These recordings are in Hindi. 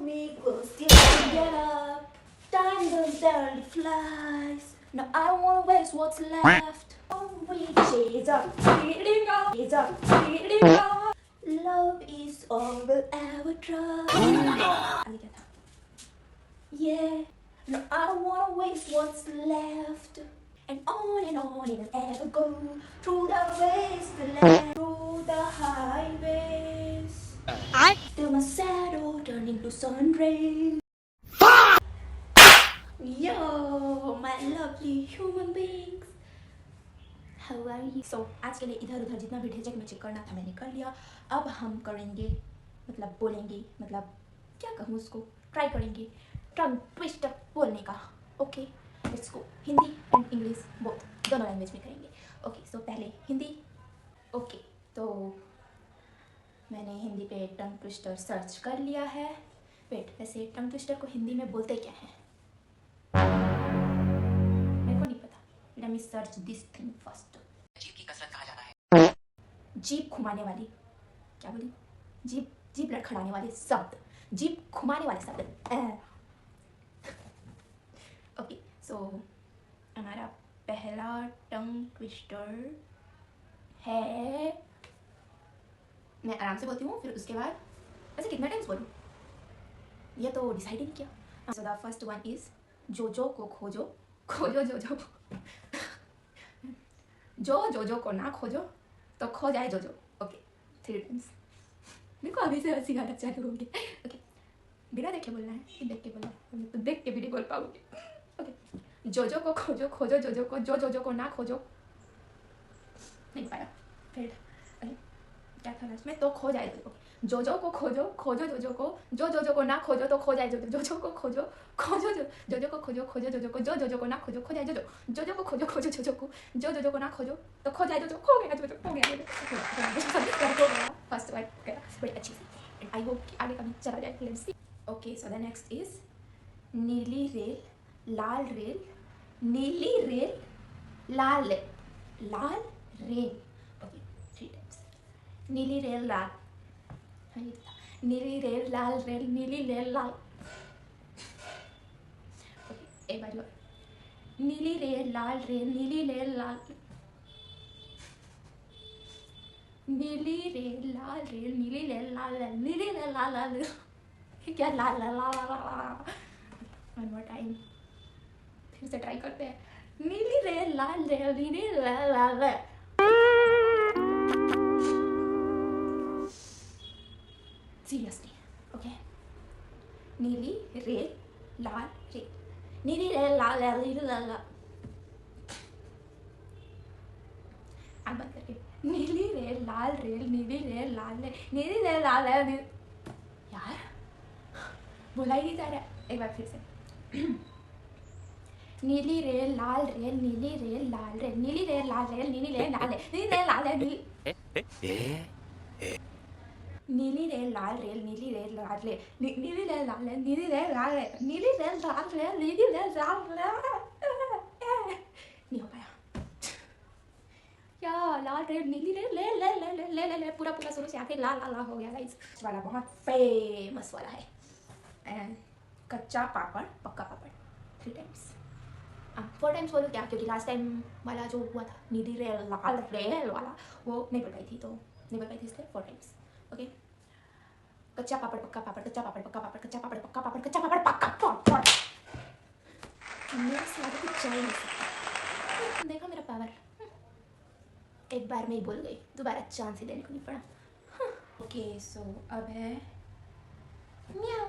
me will still get up. Time goes down, it flies. Now I don't wanna waste what's left. We chase up, speeding up, chase up, speeding up. Love is all we'll ever try. आगे क्या था? Yeah. No, I don't wanna waste what's left. And on it'll ever go through the wasteland, through the highways. Till my shadow turn into sun rays. Yo, my lovely human beings. How are you? So, आज के लिए इधर उधर जितना भी ढेचक में करना था मैंने कर लिया. अब हम करेंगे, मतलब बोलेंगे, मतलब क्या कहूँ उसको, ट्राई करेंगे टंग ट्विस्टर बोलने का. Okay, let's go. Hindi and English both, दोनों लैंग्वेज में करेंगे. ओके, सो पहले हिंदी. ओके, तो मैंने हिंदी पे टंग ट्विस्टर सर्च कर लिया है. वेट, वैसे टंग ट्विस्टर को हिंदी में बोलते क्या है मेरे को नहीं पता. Let me search this thing first. जीभ की कसरत कहा जाता है. जीभ घुमाने वाली, क्या बोली, जीभ जीभ लड़खड़ाने वाले शब्द, जीभ घुमाने वाले शब्द. ओके, सो हमारा पहला टंग ट्विस्टर है, मैं आराम से बोलती हूँ, फिर उसके बाद वैसे कितना टाइम्स बोलूँ ये तो डिसाइड ही नहीं किया. So the first one is जोजो को खोजो, खोजो जोजो को. जोजो को ना खोजो तो खो जाए जोजो. Okay, 3 times. मेरे को अभी से हंसी आना चालू हो गया. ओके, बिना देखे बोलना है कि देख के बोलना है, तो देख के भी नहीं बोल पाऊंगी. ओके, जोजो को खोजो, खोजो जोजो को, जो जोजो को ना खोजो. नहीं पाया. फिर क्या था लास्ट में, तो खो जाए जोजो. जोजो को खोजो, खोजो जोजो को, जो जोजो को ना खोजो तो खो जाए जोजो. जोजो को खोजो, खोजो जोजो को खोजो, खोजो जोजो को, जो जोजो को ना खोजो खो जाए जोजो. जोजो को खोजो, खोजो जोजो को, जो जोजो को ना खोजो तो खो जाए जोजो. खो गया जोजो, खो गया जोजो. फर्स्ट वर्ड गया बड़ी अच्छी से. एंड आई होप कि आगे का भी चला जाए. Let's see. Okay, so the next is नीली रेल, लाल रेल, नीली रेल, लाल लाल रेल. Okay, 3 times. नीली रेल, लाल, नीली रेल, लाल रेल, नीली रेल, लाल. ओके, एक बार. नीली रेल, लाल रेल, नीली रेल, लाल, नीली रेल, लाल रेल, नीली रेल, लाल रेल, नीली रेल, लाल लाल. क्या लाल लाल लाल लाल. वन मोर टाइम, फिर से ट्राई करते हैं. नीली रेल, लाल रेल, नीली रेल, लाल रेल. सीरियसली. ओके, नीली रेल, लाल रेल, नीली रेल, लाल रेल, नीली रेल, लाल. आग बंद करके. नीली रेल, लाल रेल, नीली रेल, लाल रेल, नीली रेल, लाल रेल, यार बोला ही नहीं जा रहा. एक बार फिर से. नीली रेल, लाल रेल, नीली रेल, लाल रेल, नीली रेल, लाल रेल, नीली रेल, लाल रेल, नीली रेल, लाल रेल, नीली रेल, लाल रेल, नीली रेल, लाल रेल, नीली रेल, लाल रेल, नीली रेल, लाल रेल, नीली रेल, लाल रेल, नीली रेल, लाल रेल. नहीं हो पाया. क्या लाल रेल, नीली रेल, ले ले ले ले ले ले ले, पूरा पूरा शुरू से आके लाल लाल हो गया गाइस. वाला बहुत फेमस वाला है. एंड कच्चा पापड़ पक्का पापड़, 3 टाइम्स. 4 टाइम्स बोलो क्या, क्योंकि लास्ट टाइम वाला जो हुआ था नीली रेल, लाल रेल वाला, वो नहीं बोल पाई थी, तो नहीं बोल पाई थी, इसलिए 4 टाइम्स. ओके, कच्चा पापड़ पक्का पापड़, कच्चा पापड़ पक्का पापड़, कच्चा पापड़ पक्का पापड़, कच्चा पापड़ पक्का पापड़. मेरे से आगे कुछ जा ही नहीं सकता. देखा मेरा पावर, एक बार में ही बोल गई, दोबारा चांस ही देने को नहीं पड़ा. ओके, सो अब है म्याऊ.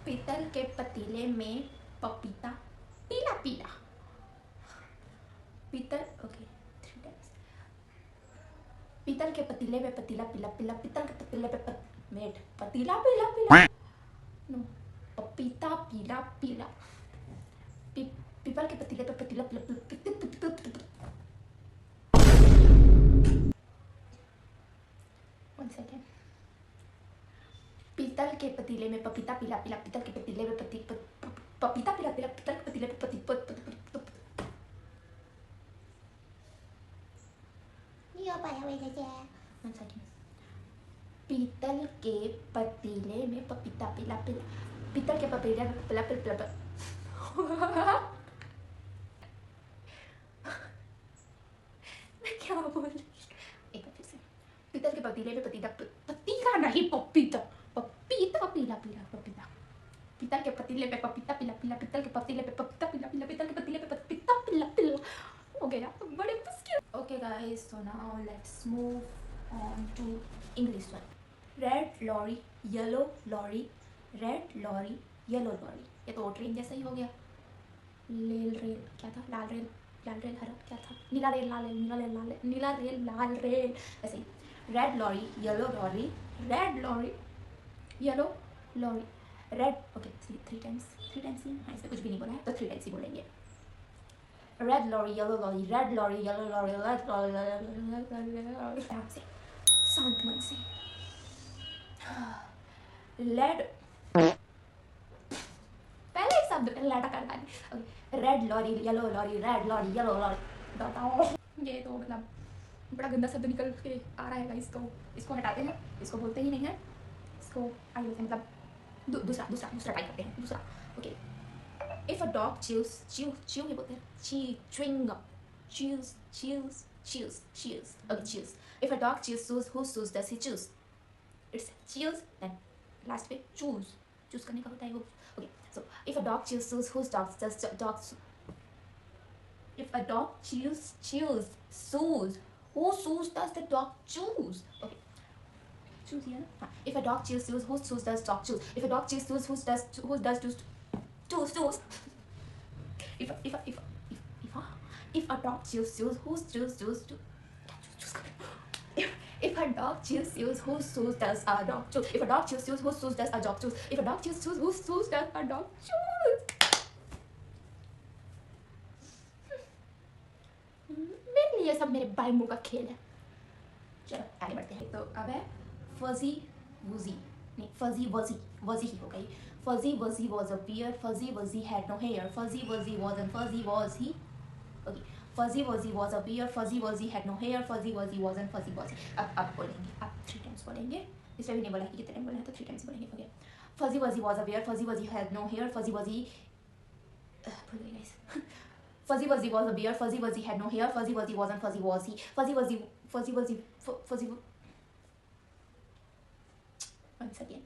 पीतल के पतीले में पपीता पीला पीला. पीतल, ओके, 3 टाइम्स. पीतल के पतीले में पतीला पीला पीला, पीतल के पतीले पे वेट, पतीला पीला पीला, नो, पपीता पीला पीला, पीपल के पतीले पे पतीला पीला. One second. पीतल के पतीले में पपीता पीला पीला, पीतल के पतीले में पपीता पीला पीला, पीतल के पतीले पे नहीं हो पाया. One second. पीतल के पतीले में पपीता पिला पिला, पीतल के पतीले में पिला पिला पिला मैं क्या बोल रही हूँ? एक बार फिर से, पीतल के पतीले में पतीला पतीला नहीं पपीता, पपीता पिला पिला पपीता, पीतल के पतीले पे पपीता पिला पिला, पीतल के पतीले पे पपीता पिला पिला, पीतल के पतीले पे पपीता पिला पिला। हो गया बड़े मुश्किल। Okay guys, so now let's move on to English one. Red lorry, yellow lorry, red lorry, yellow lorry. ये तो ट्रेन जैसा ही हो गया। लेल रेल क्या था? लाल रेल, लाल रेल हरा क्या था? नीला रेल लाल रेल, नीला रेल लाल रेल, नीला रेल लाल रेल, ऐसे ही। Red lorry, yellow lorry, red lorry, yellow lorry, red. Okay, three times ही। हाँ, इसमें कुछ भी नहीं बोला है तो 3 टाइम्स ही बोलेंगे। Red lorry, yellow lorry, red lorry, yellow lorry, red lorry. आराम से, शांत मन से। लेड, पहले एक शब्द पे लेटा करना है। Red lorry, yellow lorry, red lorry, yellow lorry. बताओ, ये तो मतलब बड़ा गंदा शब्द निकल के आ रहा है गाइस, तो इसको हटाते हैं, इसको बोलते ही नहीं है, इसको आगे बोलते हैं, मतलब दूसरा ट्राई करते हैं, दूसरा। Okay, if a dog chews, chew ही बोलते हैं, chewing gum, chews, okay, chews. If a dog chews, whose shoes does he choose? It's choose, then last पे चूज करने का होता है वो। Okay, so if a dog chews, whose dogs does dogs? If a dog choose shoes, whose shoes does the dog choose? Okay, choose here. हाँ, if a dog choose shoes, whose shoes does dog choose? If a dog choose shoes, who does choose? If a dog choose shoes, whose choose? If a dog choose shoes, whose shoes does a dog choose? If a dog choose shoes, whose shoes does a dog choose? If a dog choose shoes, whose shoes does a dog choose? मेरे लिए सब मेरे बाई मुंह का खेल है। चलो आगे बढ़ते हैं। तो अब है फजी वुजी, नहीं फजी वजी ही हो गई। फजी वजी वॉज अ बियर, फजी वजी हैड नो हेयर, फजी वजी was and fuzzy was he. Okay, fuzzy वजी वॉज अ बियर, फजी वजी हैड नो हेयर, फजी वजी was and fuzzy was he. अब बोलेंगे, अब 3 टाइम्स बोलेंगे। इसमें भी नहीं बोला कि कितने टाइम बोलना है, तो 3 टाइम्स बोलेंगे। ओके, फजी वजी वॉज अ बियर, फजी वजी हैड नो हेयर, फजी वजी, भूल गई guys. Fuzzy Wuzzy was a bear, Fuzzy Wuzzy had no hair, Fuzzy Wuzzy wasn't, Fuzzy was he, Fuzzy Wuzzy, once again.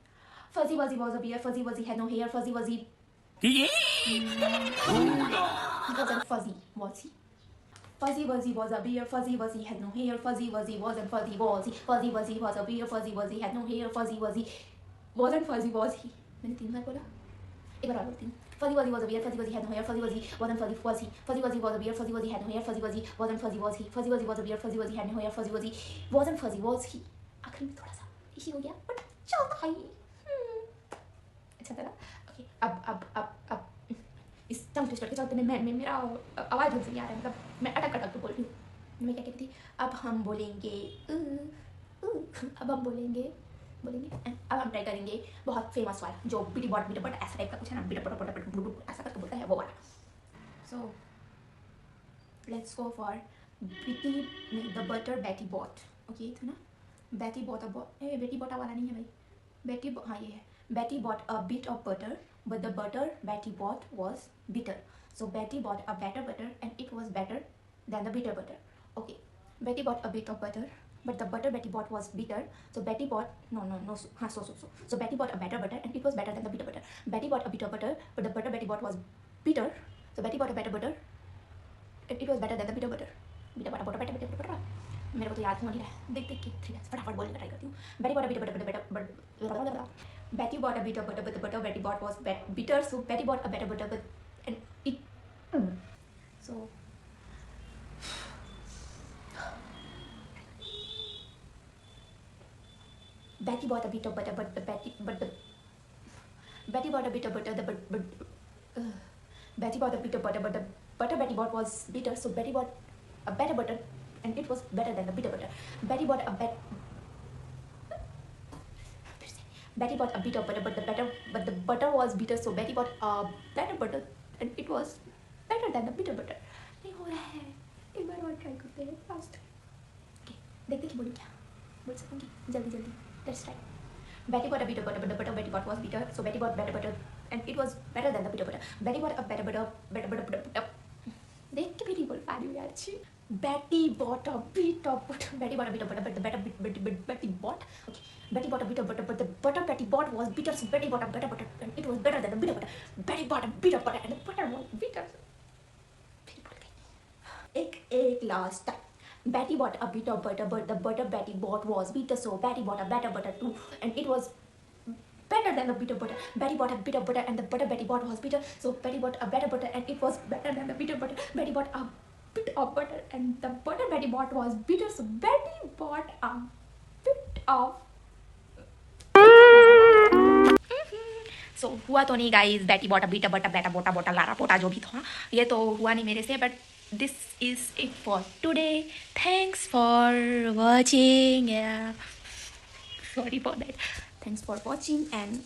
Fuzzy Wuzzy was a bear, Fuzzy Wuzzy had no hair, Fuzzy Wuzzy wasn't, Fuzzy was he. Fuzzy Wuzzy was a bear, Fuzzy Wuzzy had no hair, Fuzzy Wuzzy wasn't, Fuzzy was he. Fuzzy Wuzzy was a bear, Fuzzy Wuzzy had no hair, Fuzzy Wuzzy wasn't, Fuzzy was he. मैंने 3 बार बोला, एक बार और बोलती हूँ। Fuzzy Wuzzy was a bear, Fuzzy Wuzzy had no hair, Fuzzy Wuzzy wasn't, Fuzzy was he. Fuzzy Wuzzy was a bear, Fuzzy Wuzzy had no hair, Fuzzy Wuzzy wasn't, Fuzzy was he. Fuzzy Wuzzy was a bear, Fuzzy Wuzzy had no hair, Fuzzy Wuzzy wasn't, Fuzzy was he. आखिर में थोड़ा सा इसी हो गया, बट चलता है। अच्छा चला। ओके, अब इस टंग ट्विस्टर के चलते मैं मेरा आवाज़ ढंग से नहीं आ रहा है, मतलब मैं अटक तो बोल रही हूँ। मैं क्या कहती थी? अब हम बोलेंगे, अब हम बोलेंगे, अब हम ट्राई करेंगे बहुत फेमस वाला, जो बिटी बॉट ऐसा टाइप का कुछ है ना, बिटा बट ऐसा करके बोलता है वो वाला। So let's go for the butter Betty bought. Okay, था ना, बैटी बॉट बेटी बॉटा वाला नहीं है भाई, हाँ ये है। Betty bought a bit of butter but the butter Betty bought was bitter, so Betty bought a better butter and it was better than the bitter butter. Okay, Betty bought a bit of butter but the butter Betty bought was bitter, so Betty bought so Betty bought a better butter and it was better than the bitter butter. Betty bought a bitter butter but the butter Betty bought was bitter, so Betty bought a better butter and it was better than the bitter butter. bitter butter मेरे को तो याद नहीं है, देख के 3 फटाफट बोलने का ट्राई करती हूँ। Betty bought a bitter butter Betty bought a bitter butter but the butter Betty bought was bitter, so Betty bought a better butter but and it so Betty bought a bit of butter, but Betty bought a bit of butter, Betty bought a bit of butter, but the butter Betty bought was bitter, so Betty bought a better butter, and it was better than the bitter butter. Betty bought a bit of butter, but the butter was bitter, so Betty bought a better butter, and it was better than the bitter butter. नहीं हो रहा है, एक बार और ट्राई करते हैं फास्ट। ओके, देखते कि बोलूँ क्या, बोल सकूँगी जल्दी। That's right. Betty bought a bitter butter, but the butter Betty bought was bitter. So Betty bought better butter, and it was better than the bitter butter. Betty bought a better butter, better butter, butter, butter. देख के भी नहीं बोल पा रही हूँ यार अच्छी. Betty bought a bitter butter. Betty bought a bitter butter, but the better Betty bought. Okay. Betty bought a bitter butter, but the butter Betty bought was bitter. So Betty bought a better butter, and it was better than the bitter butter. Betty bought a bitter butter, and the butter was bitter. फिर बोल गई. एक last time. Betty bought a bitter butter, but the butter Betty bought was bitter. So Betty bought a better butter too, and it was better than the bitter butter. Betty bought a bitter butter, and the butter Betty bought was bitter. So Betty bought a better butter, and it was better than the bitter butter. Betty bought a bit of butter, and the butter Betty bought was bitter. So Betty bought a bit of. So हुआ तो नहीं guys. Betty bought a bitter butter, better बोटा बोटा लारा पोटा जो भी था, ये तो हुआ नहीं मेरे से. But this is it for today. Thanks for watching. Yeah, sorry for that. Thanks for watching, and